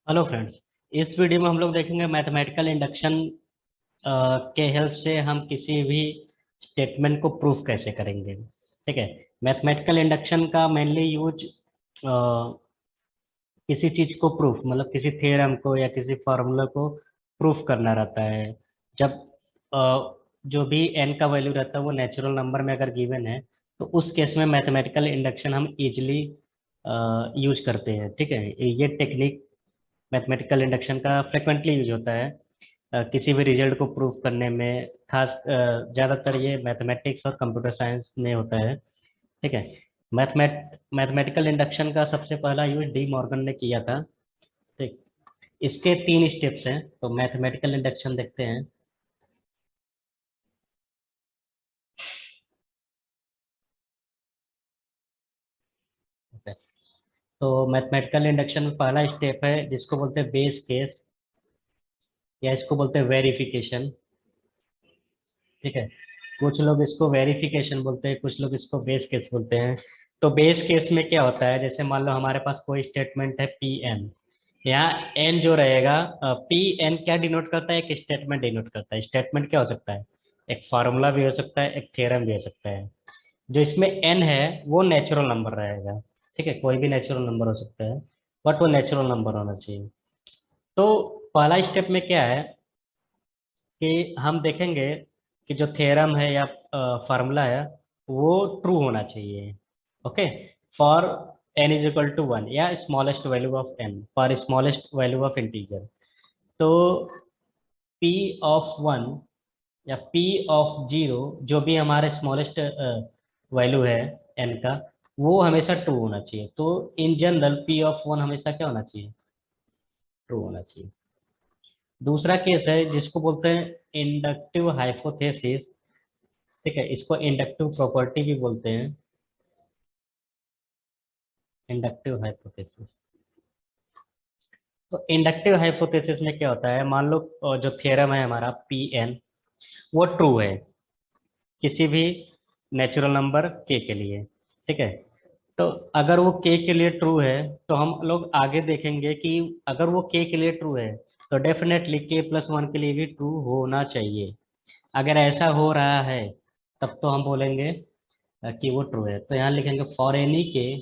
Hello friends. इस video में हम लोग देखेंगे मैथमेटिकल इंडक्शन के हेल्प से हम किसी भी स्टेटमेंट को प्रूफ कैसे करेंगे। ठीक है। मैथमेटिकल इंडक्शन का मेनली यूज किसी चीज को प्रूफ मतलब किसी थ्योरम को या किसी फार्मूला को प्रूफ करना रहता है। जब जो भी एन का वैल्यू रहता है वो नेचुरल नंबर में अगर गिवन है तो उस केस में मैथमेटिकल इंडक्शन हम इजिली यूज करते हैं। ठीक है। ये टेक्निक मैथमेटिकल इंडक्शन का फ्रिक्वेंटली यूज होता है किसी भी रिजल्ट को प्रूफ करने में। खास ज़्यादातर ये मैथमेटिक्स और कंप्यूटर साइंस में होता है। ठीक है। मैथमेटिकल इंडक्शन का सबसे पहला यूज डी मॉर्गन ने किया था। ठीक। इसके 3 स्टेप्स हैं, तो मैथमेटिकल इंडक्शन देखते हैं। ठीक है। तो मैथमेटिकल इंडक्शन में पहला स्टेप है जिसको बोलते हैं बेस केस, या इसको बोलते हैं वेरिफिकेशन। ठीक है। कुछ लोग इसको वेरिफिकेशन बोलते हैं, कुछ लोग इसको बेस केस बोलते हैं। तो बेस केस में क्या होता है, जैसे मान लो हमारे पास कोई स्टेटमेंट है पी एन। यहाँ एन जो रहेगा, पी एन क्या डिनोट करता है, एक स्टेटमेंट डिनोट करता है। स्टेटमेंट क्या हो सकता है, एक फार्मूला भी हो सकता है, एक थ्योरम भी हो सकता है। जो इसमें एन है वो नेचुरल नंबर रहेगा। ठीक है, कोई भी नेचुरल नंबर हो सकता है, बट वो नेचुरल नंबर होना चाहिए। तो पहला स्टेप में क्या है कि हम देखेंगे कि जो थ्योरम है या फार्मूला है वो ट्रू होना चाहिए। Okay. For n is equal to one, या smallest value of n, for smallest value of integer. तो पी ऑफ वन या पी ऑफ जीरो, जो भी हमारे स्मॉलेस्ट वैल्यू है एन का, वो हमेशा ट्रू होना चाहिए। तो in general P of one हमेशा क्या होना चाहिए, ट्रू होना चाहिए। दूसरा केस है जिसको बोलते हैं इंडक्टिव हाइपोथेसिस। ठीक है, इसको इंडक्टिव प्रॉपर्टी भी बोलते हैं, इंडक्टिव हाइपोथेसिस। तो इंडक्टिव हाइपोथेसिस में क्या होता है, मान लो जो थ्योरम है हमारा पी एन वो ट्रू है किसी भी नेचुरल नंबर के लिए। ठीक है। तो अगर वो के लिए ट्रू है तो हम लोग आगे देखेंगे कि अगर वो के लिए ट्रू है तो डेफिनेटली के प्लस वन के लिए भी ट्रू होना चाहिए। अगर ऐसा हो रहा है तब तो हम बोलेंगे कि वो ट्रू है। तो यहाँ लिखेंगे फॉर एनी के,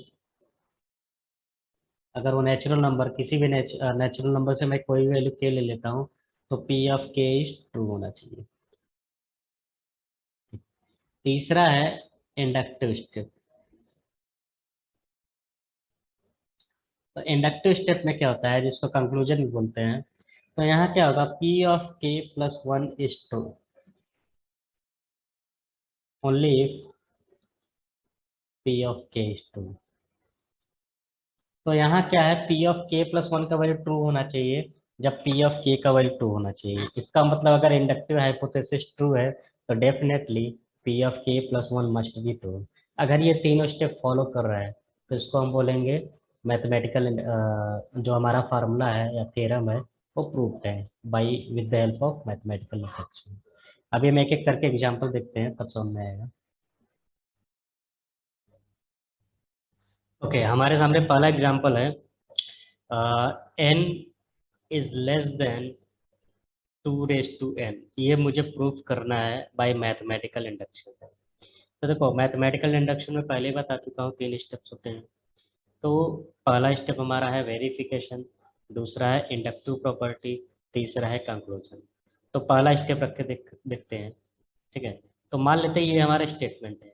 अगर वो नेचुरल नंबर किसी भी नेचुरल नंबर से मैं कोई भी वैल्यू के ले लेता हूँ तो p of k is true होना चाहिए। तीसरा है इंडक्टिव स्टेप। तो इंडक्टिव स्टेप में क्या होता है जिसको कंक्लूजन भी बोलते हैं। तो यहाँ क्या होगा, पी ऑफ के plus one is true only if P of k is true. तो यहाँ क्या है, पी ऑफ के प्लस वन का वैल्यू ट्रू होना चाहिए जब पी ऑफ के का वैल्यू ट्रू होना चाहिए। इसका मतलब अगर इंडक्टिव हाइपोथेसिस ट्रू है तो डेफिनेटली पी ऑफ के plus one must be true. अगर ये तीनों स्टेप फॉलो कर रहा है तो इसको हम बोलेंगे मैथमेटिकल, जो हमारा फार्मूला है या थ्योरम है वो प्रूव्ड है by with the help of mathematical induction. अभी हम एक एक करके एग्जाम्पल देखते हैं तब समझ में आएगा। ओके, हमारे सामने पहला एग्जाम्पल है, n is less than two raise to n. ये मुझे प्रूफ करना है बाय मैथमेटिकल इंडक्शन। तो देखो, मैथमेटिकल इंडक्शन में पहले ही बता चुका हूँ 3 स्टेप्स होते हैं। तो पहला स्टेप हमारा है वेरिफिकेशन, दूसरा है इंडक्टिव प्रॉपर्टी, तीसरा है कंक्लूजन। तो पहला स्टेप रख के देखते हैं। ठीक है। तो मान लेते हैं ये हमारा स्टेटमेंट है,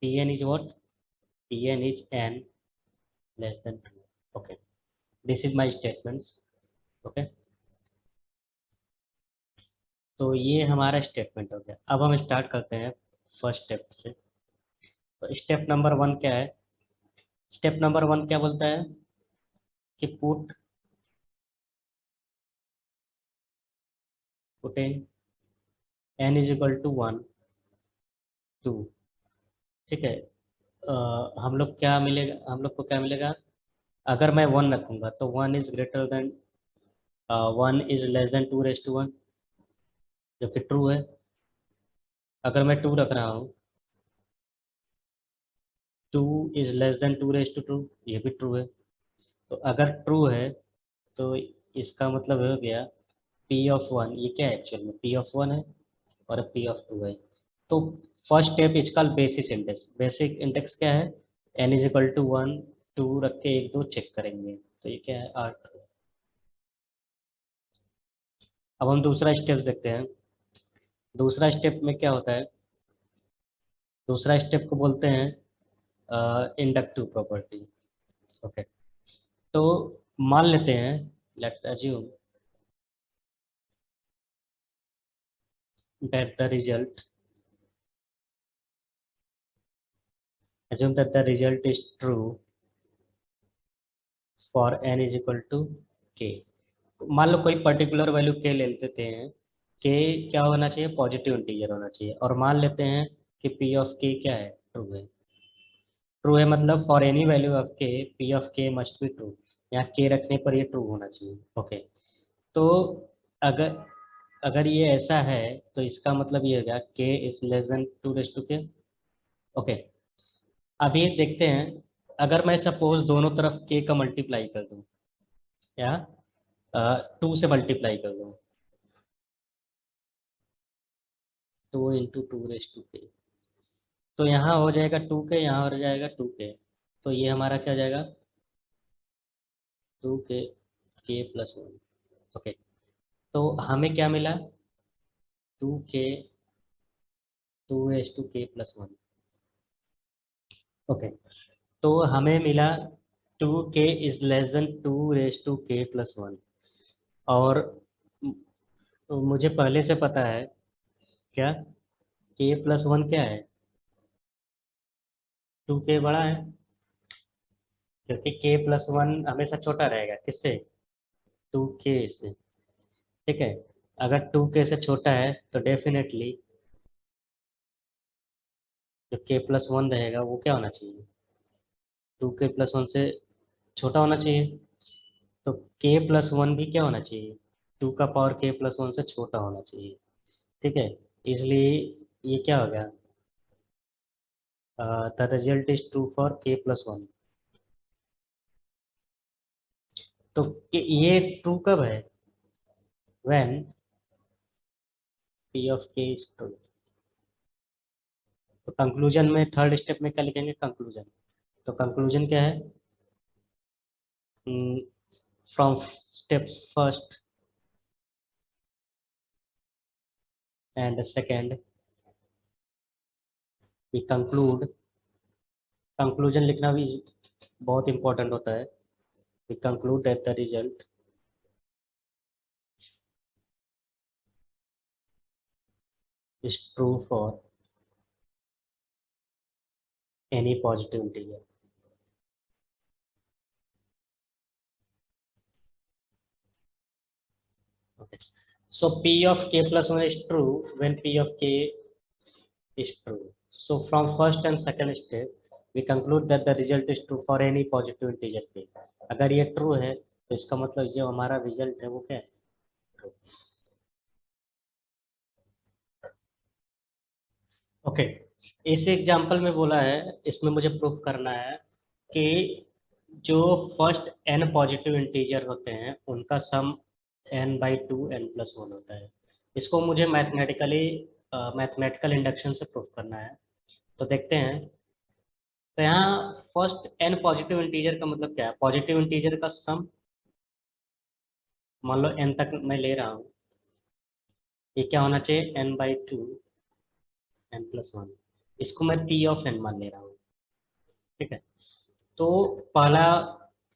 P n is what, P n is n less than two. Okay, this is my statement. Okay. तो ये हमारा स्टेटमेंट हो गया। अब हम स्टार्ट करते हैं फर्स्ट स्टेप से। तो स्टेप नंबर वन क्या है, स्टेप नंबर वन क्या बोलता है कि putting n is equal to one two. ठीक है। हम लोग क्या मिलेगा, हम लोग को क्या मिलेगा, अगर मैं वन रखूंगा तो one is greater than, one is less than two raise to one, जो कि ट्रू है। अगर मैं टू रख रहा हूँ, two is less than two raise to two, ये भी ट्रू है। तो अगर ट्रू है तो इसका मतलब हो गया पी ऑफ वन, ये क्या है एक्चुअल में, पी ऑफ वन है और पी ऑफ टू है। तो first step is called basis index. Basic index क्या है, n is equal to one, two रख के एक दो चेक करेंगे, तो ये क्या है आठ। अब हम दूसरा स्टेप देखते हैं। दूसरा स्टेप में क्या होता है, दूसरा स्टेप को बोलते हैं इंडक्टिव प्रॉपर्टी। ओके, तो मान लेते हैं, let's assume that the result assume that the result is true for n is equal to k। मान लो कोई पर्टिकुलर वैल्यू k ले लेते हैं, k क्या होना चाहिए, पॉजिटिव इंटीजर होना चाहिए, और मान लेते हैं कि p ऑफ k क्या है, ट्रू है। ट्रू है मतलब for any value of k p of k must be true. यहाँ k रखने पर ये ट्रू होना चाहिए। ओके, तो अगर अगर ये ऐसा है तो इसका मतलब ये हो गया k is less than two raise to k। Okay, अभी देखते हैं, अगर मैं सपोज दोनों तरफ k का मल्टीप्लाई कर दूं, या टू से मल्टीप्लाई कर दूं, two into two raise to k, तो यहाँ हो जाएगा टू के, यहाँ हो जाएगा टू के, तो ये हमारा क्या हो जाएगा, टू के प्लस वन। ओके, तो हमें क्या मिला, two K, two raise to के प्लस वन। ओके, तो हमें मिला two K is less than two raise to के प्लस वन। और मुझे पहले से पता है क्या, के प्लस वन क्या है, टू के बड़ा है, क्योंकि के प्लस वन हमेशा छोटा रहेगा किससे, टू के से। ठीक है, अगर टू के से छोटा है तो डेफिनेटली जो के प्लस वन रहेगा वो क्या होना चाहिए, टू के प्लस वन से छोटा होना चाहिए। तो के प्लस वन भी क्या होना चाहिए, टू का पावर के प्लस वन से छोटा होना चाहिए। ठीक है, इसलिए ये क्या हो गया, the result is true for k plus one. तो ये ट्रू कब है, when P of k is true. तो कंक्लूजन में थर्ड स्टेप में क्या लिखेंगे, कंक्लूजन। तो कंक्लूजन क्या है, from steps first and second we conclude. Conclusion लिखना भी बहुत इंपॉर्टेंट होता है। We conclude that the result is true for any positive integer. Okay. So P of k plus 1 is true when P of k is true. So from first and second step, we conclude that the result is true for any positive integer k। अगर ये true है तो इसका मतलब जो हमारा result है वो क्या है, true। ओके, इस एग्जाम्पल में बोला है, इसमें मुझे प्रूफ करना है कि जो फर्स्ट n पॉजिटिव इंटीजर होते हैं उनका सम n/2 n+1 होता है। इसको मुझे मैथमेटिकल इंडक्शन से प्रूफ करना है। तो देखते हैं, तो यहाँ फर्स्ट n पॉजिटिव इंटीजर का मतलब क्या है, पॉजिटिव इंटीजर का सम, मान लो n तक मैं ले रहा हूँ, ये क्या होना चाहिए, n/2 n+1। इसको मैं p ऑफ n मान ले रहा हूँ। ठीक है, तो पहला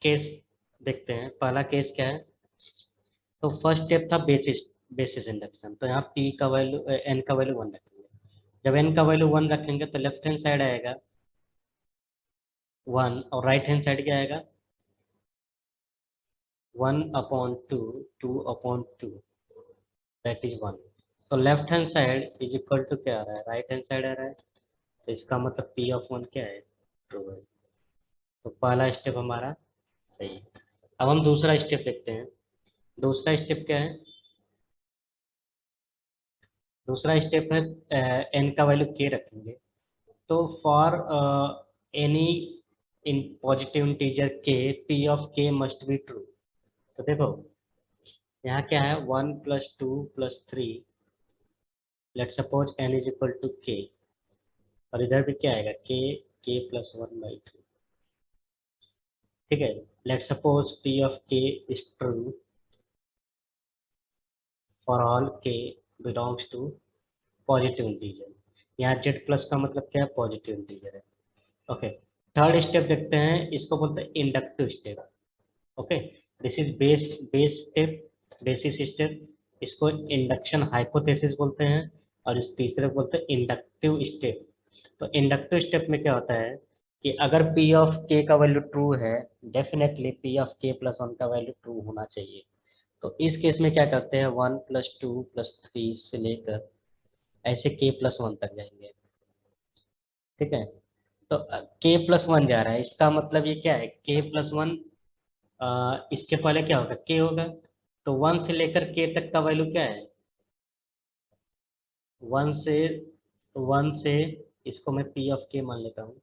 केस देखते हैं, पहला केस क्या है। तो फर्स्ट स्टेप था बेसिस बेसिस इंडक्शन, तो यहाँ p का वैल्यू n का वैल्यू वन रखेंगे। जब n का वैल्यू वन रखेंगे तो लेफ्ट हैंड साइड आएगा वन, और राइट हैंड साइड क्या आएगा, 1/2, 2/2, दैट इज वन। तो left hand side is equal to क्या आ रहा है, राइट हैंड साइड आ रहा है, तो इसका मतलब p ऑफ वन क्या है, ट्रू है। तो पहला स्टेप हमारा सही है। अब हम दूसरा स्टेप देखते हैं। दूसरा स्टेप क्या है, दूसरा स्टेप है n का वैल्यू k रखेंगे। तो for any in positive integer k p of k must be true. तो देखो यहाँ क्या है, 1 + 2 + 3, let suppose n is equal to k, और इधर भी क्या आएगा, k+1/2। ठीक है, let suppose p of k is true for all k belongs to positive integer. यहाँ z प्लस का मतलब क्या है, पॉजिटिव इंटीजर है। ओके, थर्ड स्टेप देखते हैं, इसको बोलते हैं inductive step. Okay, this is base step, basis step. इसको इंडक्शन हाइपोथेसिस बोलते हैं, और इस तीसरे को बोलते हैं इंडक्टिव स्टेप। तो इंडक्टिव स्टेप में क्या होता है कि अगर p ऑफ k का वैल्यू ट्रू है, डेफिनेटली p ऑफ k+1 का वैल्यू ट्रू होना चाहिए। तो इस केस में क्या करते हैं, 1 + 2 + 3 से लेकर ऐसे k+1 तक जाएंगे। ठीक है, तो k+1 जा रहा है, इसका मतलब ये क्या है, k+1, इसके पहले क्या होगा, k होगा। तो 1 से लेकर k तक का वैल्यू क्या है, 1 से इसको मैं p ऑफ k मान लेता हूँ,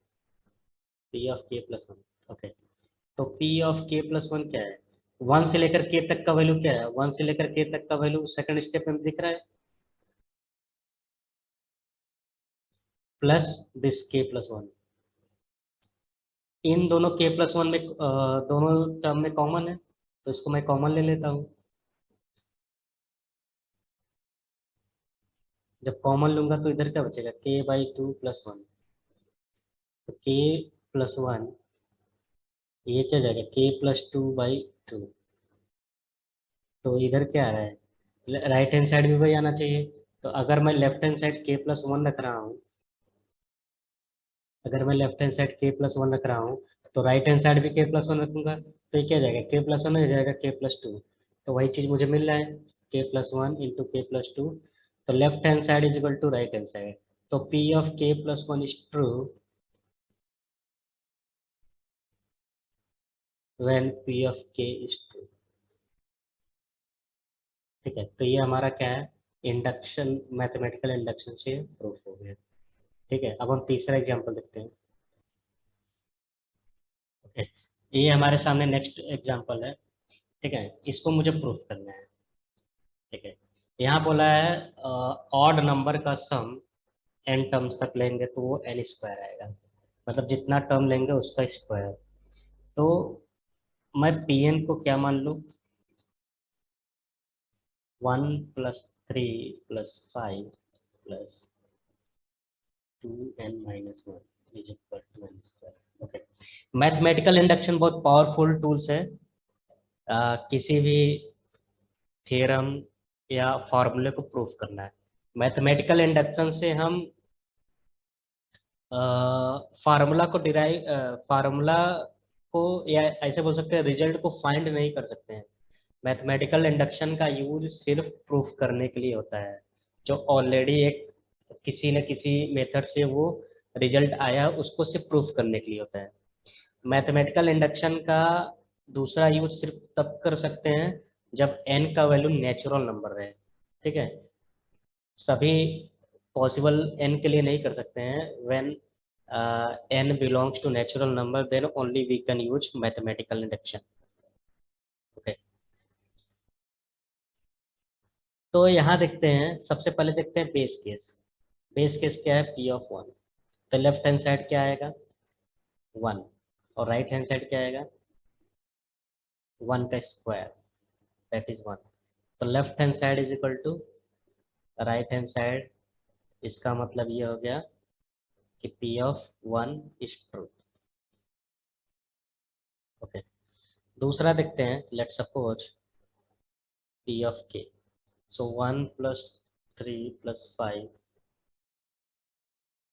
p ऑफ k+1। ओके, तो p ऑफ k+1 क्या है, 1 से लेकर k तक का वैल्यू क्या है, 1 से लेकर k तक का वैल्यू सेकंड स्टेप में दिख रहा है, प्लस दिस k+1। इन दोनों k+1 में दोनों टर्म में कॉमन है, तो इसको मैं कॉमन ले लेता हूँ। जब कॉमन लूंगा तो इधर क्या बचेगा, k/2+1। तो k+1, ये क्या जाएगा, k+2/2। तो इधर क्या आ रहा है, राइट हैंड साइड भी वही आना चाहिए। तो अगर मैं लेफ्ट हैंड साइड k+1 रख रहा हूँ, अगर मैं लेफ्ट हैंड साइड k+1 रख रहा हूँ, तो राइट हैंड साइड भी k+1 रखूंगा, तो ये क्या जाएगा, k+1 हो जाएगा k+2। तो वही चीज मुझे मिल रहा है, k+1 × k+2। तो left hand side is equal to right hand side. तो p of k+1 is true when p of k is true. ठीक है, तो ये हमारा क्या है, इंडक्शन, मैथमेटिकल इंडक्शन से प्रूफ हो गया। ठीक है, अब हम तीसरा एग्जांपल देखते हैं। ओके, ये हमारे सामने नेक्स्ट एग्जांपल है। ठीक है, इसको मुझे प्रूफ करना है। ठीक है, यहाँ बोला है ऑड नंबर का सम n टर्म्स तक लेंगे तो वो n² आएगा, मतलब जितना टर्म लेंगे उसका स्क्वायर। तो मैं pn को क्या मान लूँ, 1 + 3 + 5 + 2n - 1 is equal to n²। Okay, mathematical induction बहुत पावरफुल टूल्स है। किसी भी थ्योरम या फॉर्मूले को प्रूफ करना है, मैथमेटिकल इंडक्शन से हम फार्मूला को डिराइव, फार्मूला को, या ऐसे बोल सकते हैं रिजल्ट को फाइंड नहीं कर सकते हैं। मैथमेटिकल इंडक्शन का यूज सिर्फ प्रूफ करने के लिए होता है, जो ऑलरेडी एक किसी न किसी मेथड से वो रिजल्ट आया उसको सिर्फ प्रूफ करने के लिए होता है। मैथमेटिकल इंडक्शन का दूसरा यूज सिर्फ तब कर सकते हैं जब n का वैल्यू नेचुरल नंबर रहे। ठीक है, सभी पॉसिबल n के लिए नहीं कर सकते हैं। When n belongs to natural number then only we can use mathematical induction. Okay, तो यहाँ देखते हैं, सबसे पहले देखते हैं बेस केस। बेस केस क्या है, p(1). तो लेफ्ट हैंड साइड क्या आएगा, 1, और राइट हैंड साइड क्या आएगा, 1 का स्क्वायर, दैट इज 1। तो left hand side is equal to right hand side, इसका मतलब ये हो गया कि p(1) इज ट्रू। ओके, दूसरा देखते हैं, let suppose p(k). So 1 + 3 + 5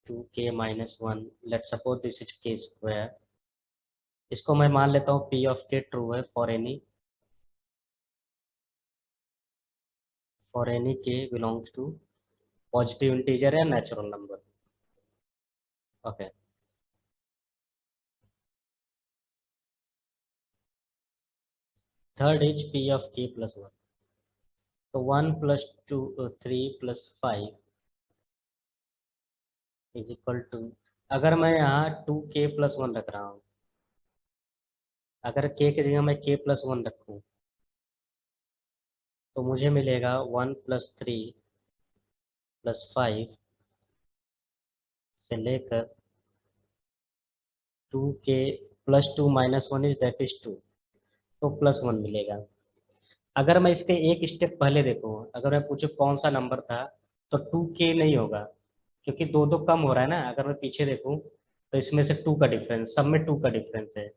2k - 1, let suppose this is k²। इसको मैं मान लेता हूँ p(k) ट्रू है for any k belongs to positive integer या natural number. Okay, third is p(k+1). तो 1 + 3 + 5 इज इक्वल टू, अगर मैं यहाँ 2k+1 रख रहा हूँ, अगर k की जगह मैं k+1 रखूँ, तो मुझे मिलेगा 1+3+5 से लेकर 2k+2 - 1 इज दैट इज 2, तो +1 मिलेगा। अगर मैं इसके एक स्टेप पहले देखूँ, अगर मैं पूछूं कौन सा नंबर था, तो 2k नहीं होगा, क्योंकि दो दो कम हो रहा है ना। अगर मैं पीछे देखूं तो इसमें से 2 का डिफरेंस, सब में 2 का डिफरेंस है।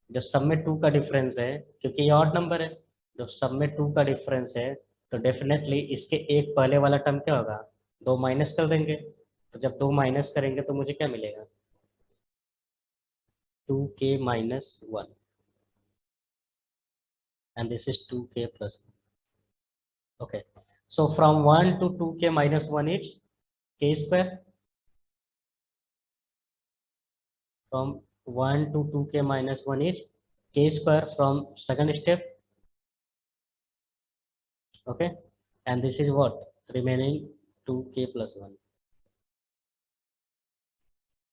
जब सब में 2 का डिफरेंस है, क्योंकि ये ऑड नंबर है, जब सब में 2 का डिफरेंस है, तो डेफिनेटली इसके एक पहले वाला टर्म क्या होगा, 2 माइनस कर देंगे। तो जब 2 माइनस करेंगे तो मुझे क्या मिलेगा, 2k - 1, and this is 2k+1। Okay. So from 1 to 2k - 1 is k square. From 1 to 2k - 1 is k square from second step. Okay. And this is what? Remaining 2k+1.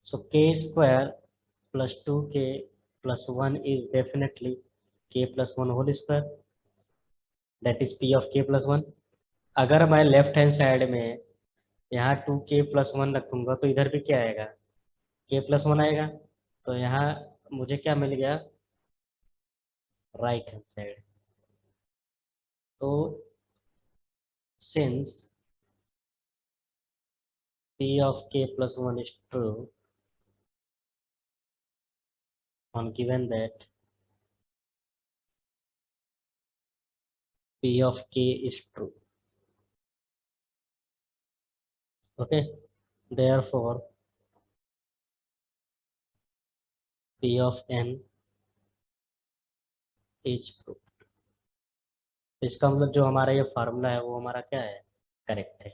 So k square plus 2k+1 is definitely k+1 whole square. That is p of k+1. अगर मैं left hand side में यहाँ 2k+1 रखूंगा तो इधर भी क्या आएगा, k+1 आएगा। तो यहाँ मुझे क्या मिल गया, राइट हैंड साइड। तो since p of k+1 is true on given that p of k is true, okay, therefore p of n is true। इसका मतलब जो हमारा ये फार्मूला है वो हमारा क्या है, करेक्ट है।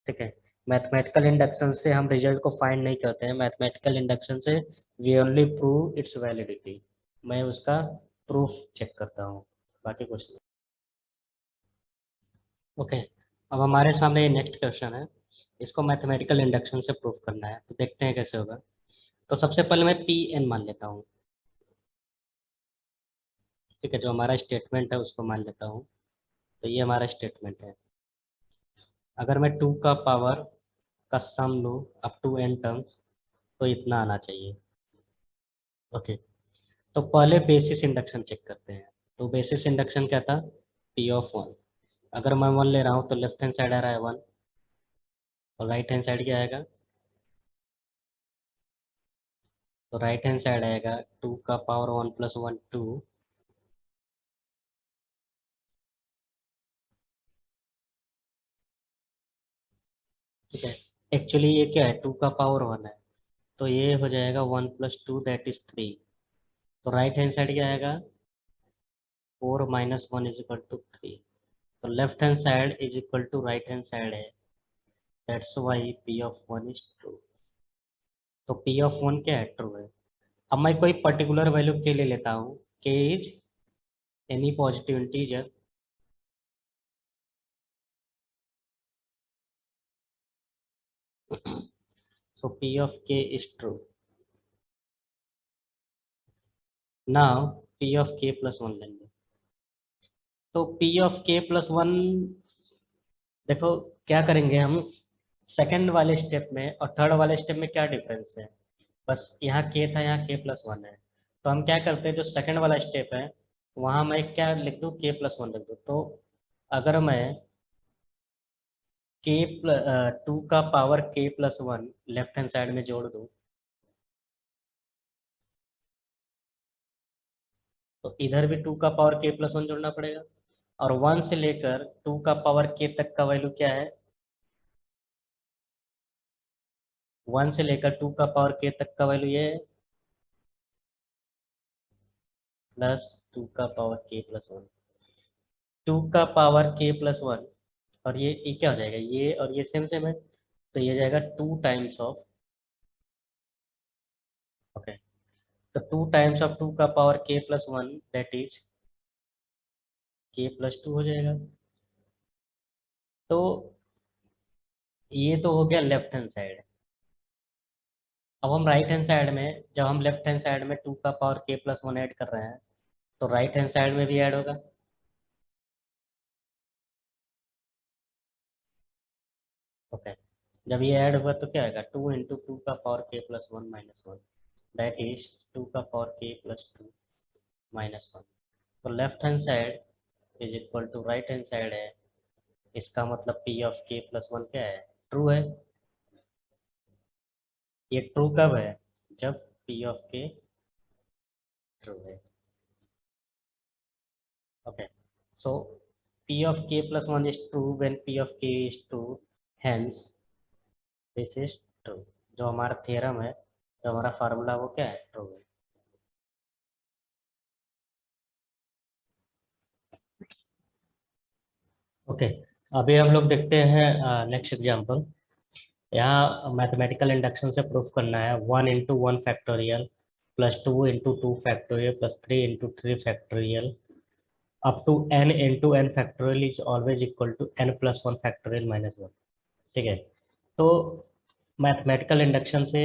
ठीक है। मैथमेटिकल इंडक्शन से हम रिजल्ट को फाइंड नहीं करते हैं, मैथमेटिकल इंडक्शन से we only prove its validity. मैं उसका प्रूफ चेक करता हूँ, बाकी कुछ नहीं। ओके। अब हमारे सामने ये नेक्स्ट क्वेश्चन है, इसको मैथमेटिकल इंडक्शन से प्रूफ करना है, तो देखते हैं कैसे होगा। तो सबसे पहले मैं पी एन मान लेता हूँ। ठीक है, जो हमारा स्टेटमेंट है उसको मान लेता हूँ। तो ये हमारा स्टेटमेंट है। अगर मैं 2 का पावर का सम लूँ अप टू n टर्म्स, तो इतना आना चाहिए। ओके। तो पहले बेसिस इंडक्शन चेक करते हैं। तो बेसिस इंडक्शन क्या था, पी ऑफ 1। अगर मैं 1 ले रहा हूँ तो लेफ्ट हैंड साइड आ रहा है 1, और राइट हैंड साइड क्या आएगा, तो राइट हैंड साइड आएगा 2 का पावर 1+1 2, ठीक है। एक्चुअली ये क्या है, 2 का पावर 1 है, तो ये हो जाएगा 1+2 दैट इज 3। तो राइट हैंड साइड क्या आएगा, 4 - 1 इज इक्वल टू 3। तो left hand side is equal to right hand side है, that's why p of 1 is true. तो पी ऑफ 1 क्या है, ट्रू है। अब मैं कोई पर्टिकुलर वैल्यू के ले लेता हूँ, के is any positive integer so p of k is true। Now p of k+1 लेंगे। तो p of k+1, देखो क्या करेंगे हम, सेकंड वाले स्टेप में और थर्ड वाले स्टेप में क्या डिफरेंस है, बस यहाँ k था, यहाँ k+1 है। तो हम क्या करते हैं, जो सेकंड वाला स्टेप है वहाँ मैं क्या लिख दूँ, k+1 लिख दूँ। तो अगर मैं k 2 का power k+1 left hand side में जोड़ दूँ, तो इधर भी 2 का पावर k+1 जोड़ना पड़ेगा। और 1 से लेकर 2 का पावर k तक का वैल्यू क्या है, 1 से लेकर 2 का पावर k तक का वैल्यू ये है, +2 का पावर k+1। 2 का पावर k+1, और ये क्या हो जाएगा, ये और ये सेम सेम है, तो ये जाएगा 2 टाइम्स ऑफ, ओके। तो 2 टाइम्स ऑफ 2 का power k+1 that is k+2 हो जाएगा। तो ये तो हो गया लेफ्ट हैंड साइड। अब हम राइट हैंड साइड में, जब हम लेफ्ट हैंड साइड में 2 का पावर k+1 ऐड कर रहे हैं, तो राइट हैंड साइड में भी ऐड होगा। ओके, जब ये ऐड हुआ तो क्या आएगा, 2 × 2 का पावर k + 1 - 1, दैट इज 2 का पावर k + 2 - 1। तो left hand side is equal to right hand side है, इसका मतलब p(k+1) क्या है, ट्रू है। ये ट्रू कब है, जब p(k) ट्रू है। Okay, so p(k+1) is true when p(k) is true, hence this is true. जो हमारा थ्योरम है, जो हमारा फार्मूला, वो क्या है, ट्रू है। ओके, अभी हम लोग देखते हैं नेक्स्ट एग्जांपल। यहाँ मैथमेटिकल इंडक्शन से प्रूफ करना है 1 × 1 factorial +2 × 2 factorial +3 × 3 factorial up to n × n factorial is always equal to n+1 factorial -1। ठीक है, तो मैथमेटिकल इंडक्शन से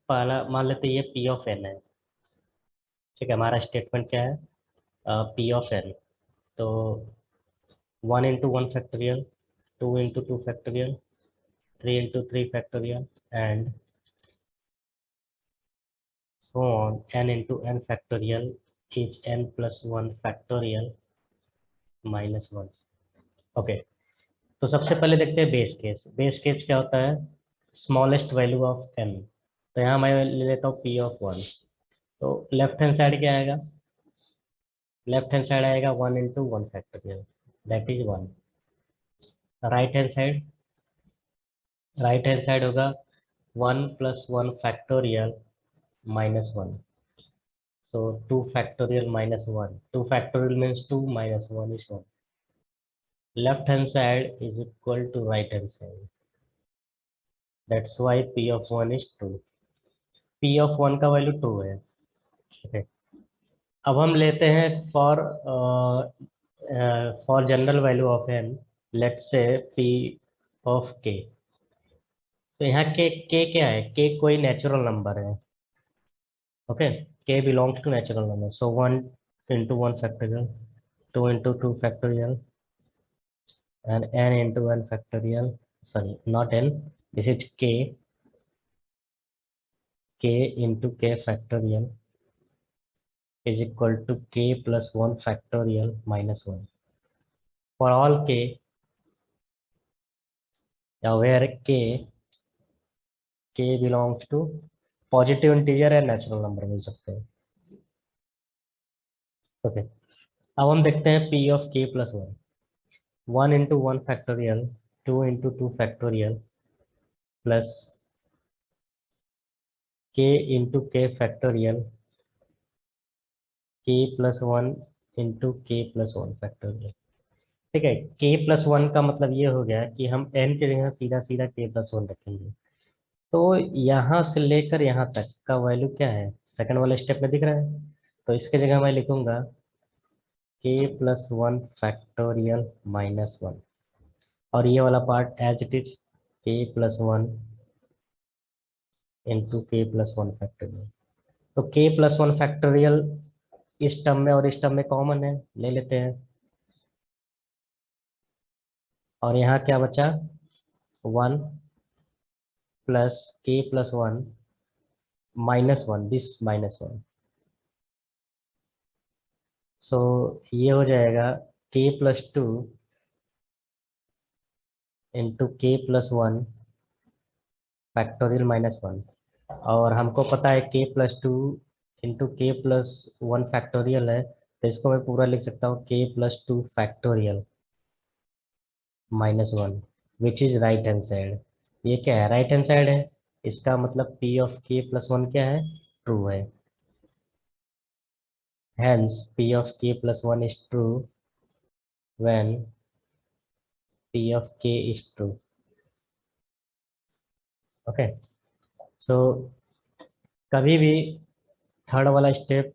पहला मान लेते हैं ये पी ऑफ एन है। ठीक है, हमारा स्टेटमेंट क्या है, पी ऑफ एन। तो 1 × 1 factorial, 2 × 2 factorial, 3 × 3 factorial and so on n × n factorial is n+1 factorial -1। Okay, तो सबसे पहले देखते हैं बेस केस। बेस केस क्या होता है, स्मॉलेस्ट वैल्यू ऑफ एन। तो यहाँ मैं ले लेता हूँ पी ऑफ 1। तो लेफ्ट हैंड साइड क्या आएगा, लेफ्ट हैंड साइड आएगा 1 × 1 factorial, that is 1। Right hand side, right hand side होगा 1+1 factorial -1। So 2 factorial -1. 2 factorial means 2 - 1 is 1. Left hand side is equal to right hand side. That's why P of 1 is true. P of 1 का value true है। Okay. अब हम लेते हैं for general value of n, let's say P of k। तो यहाँ k क्या है, k कोई नेचुरल नंबर है। Okay, k belongs to natural number. So 1 × 1 factorial, 2 × 2 factorial and n × n factorial, sorry, not n, this is k into k factorial is equal to k+1 factorial -1 for all k, where k belongs to positive integer या natural number मिल सकते हैं। Okay, अब हम देखते हैं p of k+1। 1 × 1 factorial, 2 × 2 factorial plus k × k factorial, k+1 × k+1 factorial. ठीक है, k+1 का मतलब ये हो गया कि हम n के जगह सीधा सीधा k+1 रखेंगे। तो यहाँ से लेकर यहाँ तक का वैल्यू क्या है, सेकंड वाले स्टेप में दिख रहा है। तो इसके जगह मैं लिखूंगा k+1 फैक्टोरियल -1, और ये वाला part as it is k+1 × k+1 factorial. तो k+1 फैक्टोरियल इस टर्म में और इस टर्म में कॉमन है, ले लेते हैं। और यहाँ क्या बचा, 1 प्लस k+1 -1, दिस -1। सो ये हो जाएगा k+2 × k+1 फैक्टोरियल -1। और हमको पता है k+2 × k+1 फैक्टोरियल है, तो इसको मैं पूरा लिख सकता हूँ k+2 factorial -1, which is right hand side. ये क्या है, राइट हैंड साइड है, इसका मतलब p of k+1 क्या है, ट्रू है। Hence p of k+1 is true when p of k is true। Okay, so कभी भी थर्ड वाला स्टेप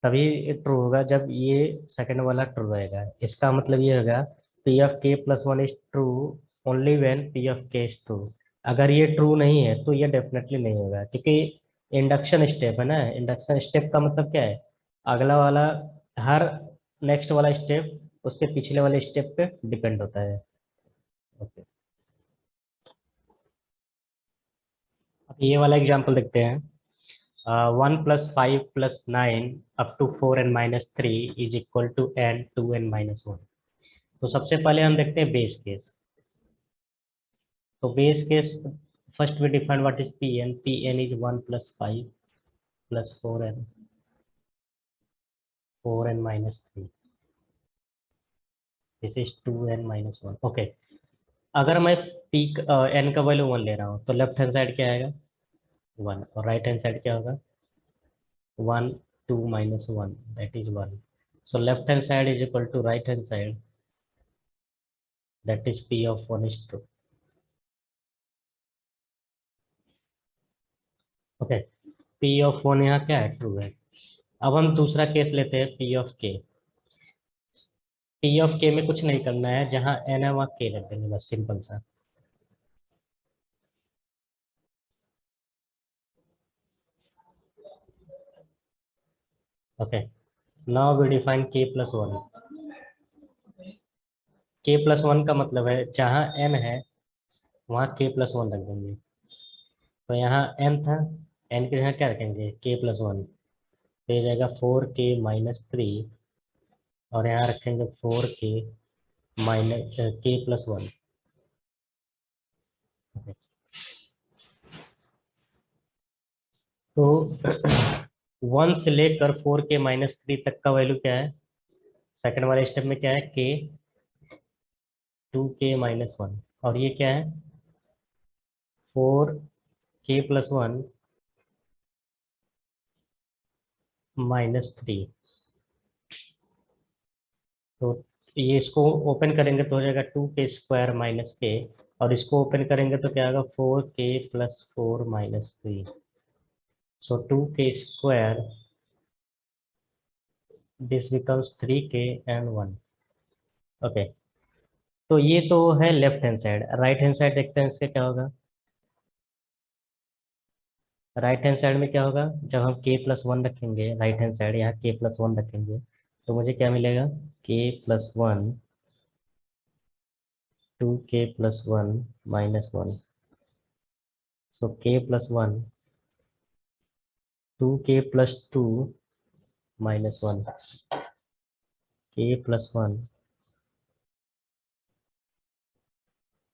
तभी ट्रू होगा जब ये सेकंड वाला ट्रू रहेगा। इसका मतलब ये होगा p of k+1 is true only when p of k is true। अगर ये ट्रू नहीं है तो ये डेफिनेटली नहीं होगा, क्योंकि इंडक्शन स्टेप है ना। इंडक्शन स्टेप का मतलब क्या है, अगला वाला, हर नेक्स्ट वाला स्टेप उसके पिछले वाले स्टेप पे डिपेंड होता है। ओके। ये वाला एग्जाम्पल देखते हैं। 1 + 5 + 9 up to 4n - 3 is equal to n 2n - 1। तो सबसे पहले हम देखते हैं बेस केस। तो base case, first we define what is pn is 1 + 5 + 4n - 3, this is 2n - 1। Okay, अगर मैं पी एन का वैल्यू 1 ले रहा हूँ तो लेफ्ट हैंड साइड क्या आएगा? 1, और राइट हैंड साइड क्या होगा? 1 2 - 1, that is 1. So left hand side is equal to right hand side, that is p of 1 is true. Okay, p of 1 यहाँ क्या है? ट्रू है। अब हम दूसरा केस लेते हैं, p of k। p of k में कुछ नहीं करना है, जहाँ n है वहाँ k रख देंगे, बस सिंपल सा। Okay, now we define k + 1। k + 1 का मतलब है जहाँ n है वहाँ k + 1 रख देंगे। तो यहाँ n था, n के यहाँ क्या रखेंगे? k + 1, तो ये जाएगा 4k - 3, और यहाँ रखेंगे 4k माइनस k + 1। तो 1 से लेकर 4k - 3 तक का वैल्यू क्या है? सेकंड वाले स्टेप में क्या है? k 2k - 1, और ये क्या है? 4k + 1 - 3। तो ये इसको ओपन करेंगे तो हो जाएगा 2k² - k, और इसको ओपन करेंगे तो क्या होगा? 4k + 4 - 3। So 2k², this becomes 3k and 1। Okay, तो ये तो है left hand side. Right hand side देखते हैं इसका क्या होगा। राइट हैंड साइड में क्या होगा? जब हम k + 1 रखेंगे राइट हैंड साइड, यहाँ k + 1 रखेंगे, तो मुझे क्या मिलेगा? k + 1, 2k + 1 - 1। सो k + 1, 2k + 2 - 1, k + 1,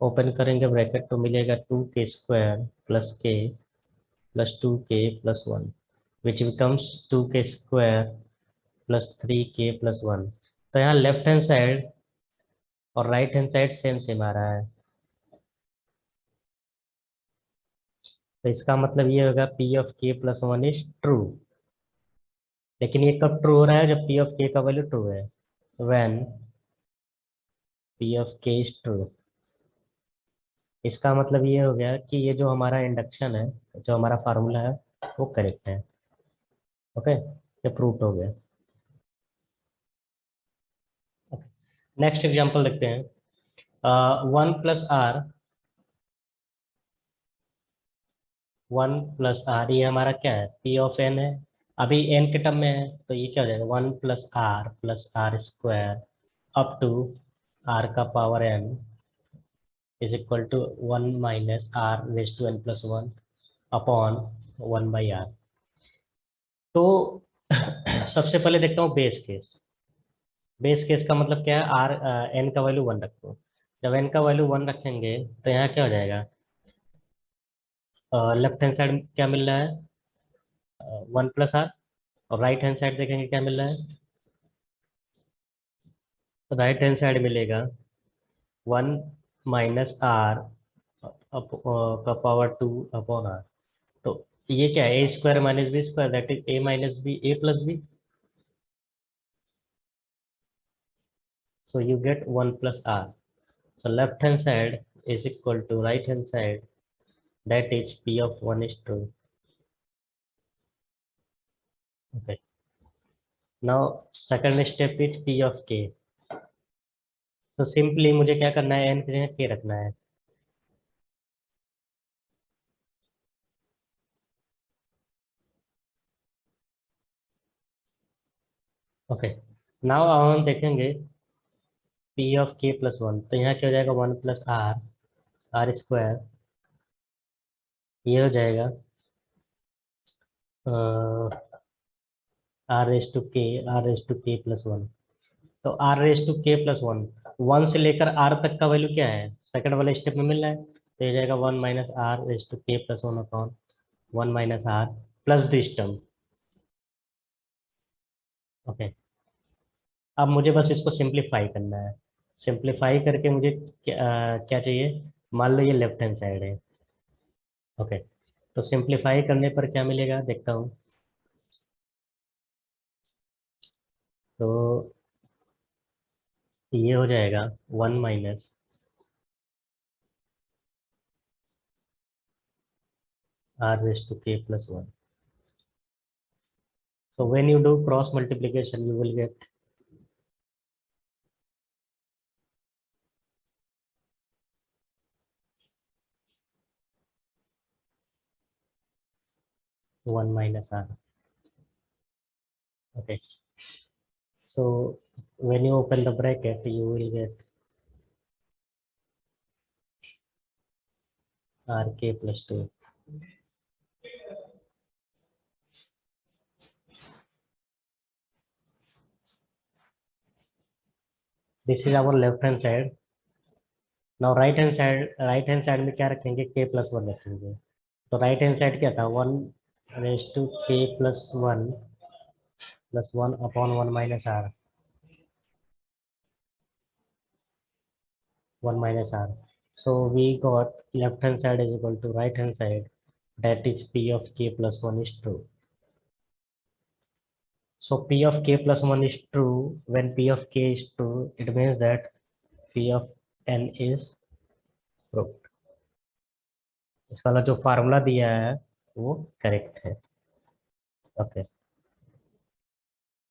ओपन करेंगे ब्रैकेट तो मिलेगा 2k² + k + 2k + 1, which becomes 2k² + 3k + 1। तो यहाँ लेफ्ट हैंड साइड और right hand side same same आ रहा है, तो इसका मतलब ये होगा p of k + 1 is true. लेकिन ये कब ट्रू हो रहा है? जब p of k का वैल्यू ट्रू है, when p of k is true. इसका मतलब ये हो गया कि ये जो हमारा इंडक्शन है, जो हमारा फार्मूला है, वो करेक्ट है। ओके, ये प्रूव हो गया। नेक्स्ट एग्जांपल देखते हैं। 1 + r, 1 + r, ये हमारा क्या है? p of n है। अभी n के टर्म में है, तो ये क्या हो जाएगा? 1 + r + r² up to r का power n is equal to 1 - r⁻n + 1 upon 1/r। तो सबसे पहले देखता हूँ बेस केस। बेस केस का मतलब क्या है? आर एन का वैल्यू 1 रखो। जब एन का वैल्यू 1 रखेंगे तो यहाँ क्या हो जाएगा? लेफ्ट हैंड साइड क्या मिल रहा है? 1 + r, और राइट हैंड साइड देखेंगे क्या मिल रहा है? तो राइट हैंड साइड मिलेगा 1 - r का पावर 2 अपॉन r। तो ये क्या है? a² - b², that is a - b, a + b। So you get 1 + r. So left hand side is equal to right hand side, that is p of 1 is true. Okay. Now second step is p of k. तो simply मुझे क्या करना है? n की जगह k रखना है। Okay, now हम देखेंगे p of k + 1। तो यहाँ क्या हो जाएगा? 1 + r, r² ये हो जाएगा आर रेस टू के, आर रेस टू के प्लस वन। तो आर रेस टू के प्लस वन, वन से लेकर आर तक का वैल्यू क्या है, सेकंड वाले स्टेप में मिल रहा है, तो ये जाएगा one minus r raise to के plus one upon one minus r plus this term. Okay, अब मुझे बस इसको सिंप्लीफाई करना है। सिंप्लीफाई करके मुझे क्या चाहिए, मान लो ये लेफ्ट हैंड साइड है। ओके, तो सिंप्लीफाई करने पर क्या मिलेगा देखता हूँ। तो ये हो जाएगा one minus r raise to के plus one. So when you do cross multiplication, you will get one minus r. Okay. So when you open the bracket, you will get rk plus 2. This is our left hand side. Now right hand side में क्या रखेंगे, k plus 1 रखेंगे। तो right hand side क्या था, 1 raised to k plus 1 upon 1 minus r, 1 minus r. So we got left hand side is equal to right hand side, that is p of k plus 1 is true. So P of k plus 1 is true. When P of k is true, it means that P of n is proved. इसका वाला जो formula दिया है वो correct है। Okay.